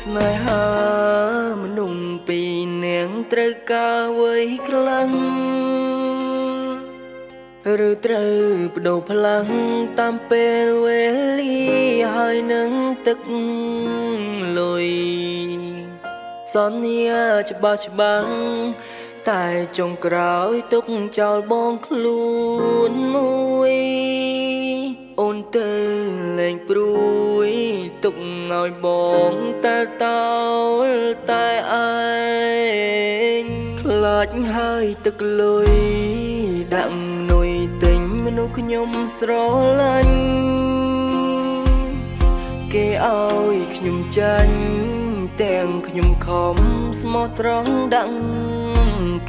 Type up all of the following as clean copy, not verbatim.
ស្នេហាមនុស្សពីរនាក់ត្រូវការអ្វីខ្លាំងឬត្រូវបដូរផ្លាំងតាមពេលវេលាហើយនឹងទឹកលុយសន្យាច្បាស់តែចុងក្រោយទុកចោលបងខ្លួនមួយអូនទៅលែងព្រួយទុកឲ្យបងតែតោលតែឯងខ្លាចហើយទឹកលុយដាក់នុយទិញមនុស្សខ្ញុំស្រឡាញ់គេឲ្យខ្ញុំចាញ់ទាំងខ្ញុំខំស្មោះត្រង់ដាក់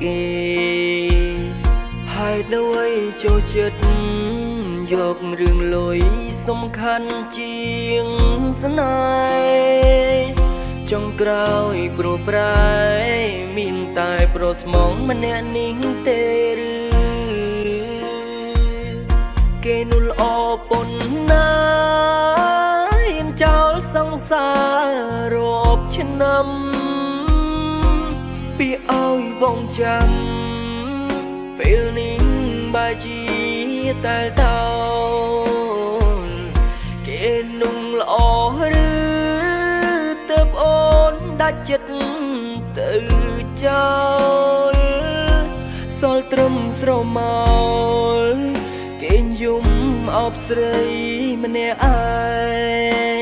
គេហើយដោយចូលចិត្តយករឿងលុយសំខាន់ជាងស្នេហ៍ចុងក្រោយព្រោះប្រែមានតែប្រុសស្មងម្នាក់នេះទេឬគេនោះល្អប៉ុណ្ណាហ៊ានចោលសង្សាររាប់ឆ្នាំពីឲ្យបងចាំពេលនេះបែរជាតែតោគេนุ่งល្អឬទៅអូនដាច់ចិត្តទៅចោលសល់ត្រឹមស្រមោលគេយំអបស្រីម្នាក់ឯង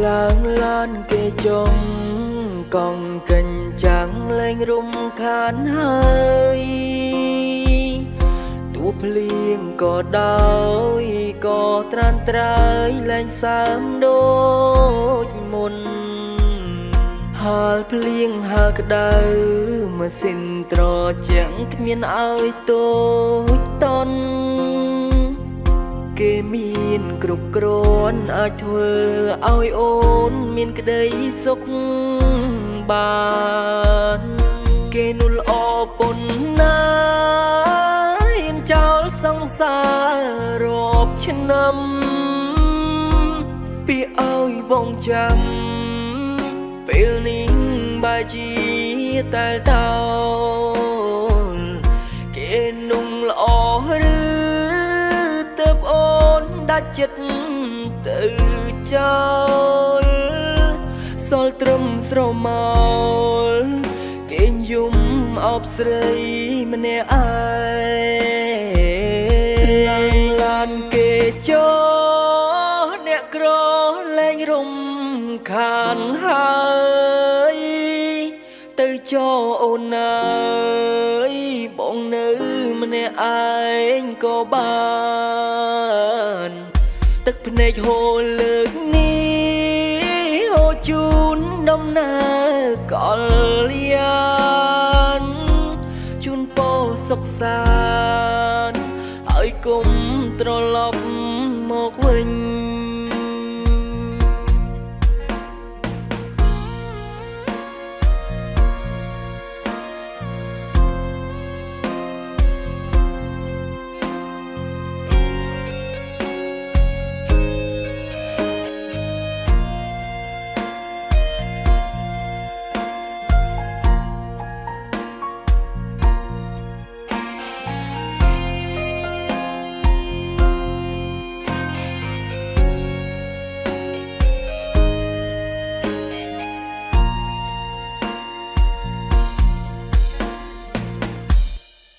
ឡើងឡានគេចង់កង់កញ្ចាំងលែងរំខានហើយទូភ្លៀងក៏ដោយក៏ត្រានត្រើយលែងសើមដូចមុនហាលភ្លៀងហើក្តៅម៉ាស៊ីនត្រជាំងគ្មានឲ្យតូចតន់គេមានគ្រប់គ្រាន់អាចធ្វើឲ្យអូនមានក្តីសុខបានគេនោះល្អប៉ុណ្ណាហ៊ានចោលសង្សាររាប់ឆ្នាំពីឲ្យបងចាំពេលនេះបែរជាតែតោលគេนุ่งល្អឬទៅអូនដាច់ចិត្តទៅចោលសល់ត្រឹមស្រមោលគេយំអបស្រីម្នាក់ឯងឡានគេចោអ្នកក្រលែងរំខានហើយទៅចោអូនអើយបងនៅម្នាក់ឯងក៏បានទឹកភ្នែកហូរលើកនេះហូរជូនដំណើរកលយានជូនពរសុខសាន្តហើយកុំត្រឡប់មកវិញ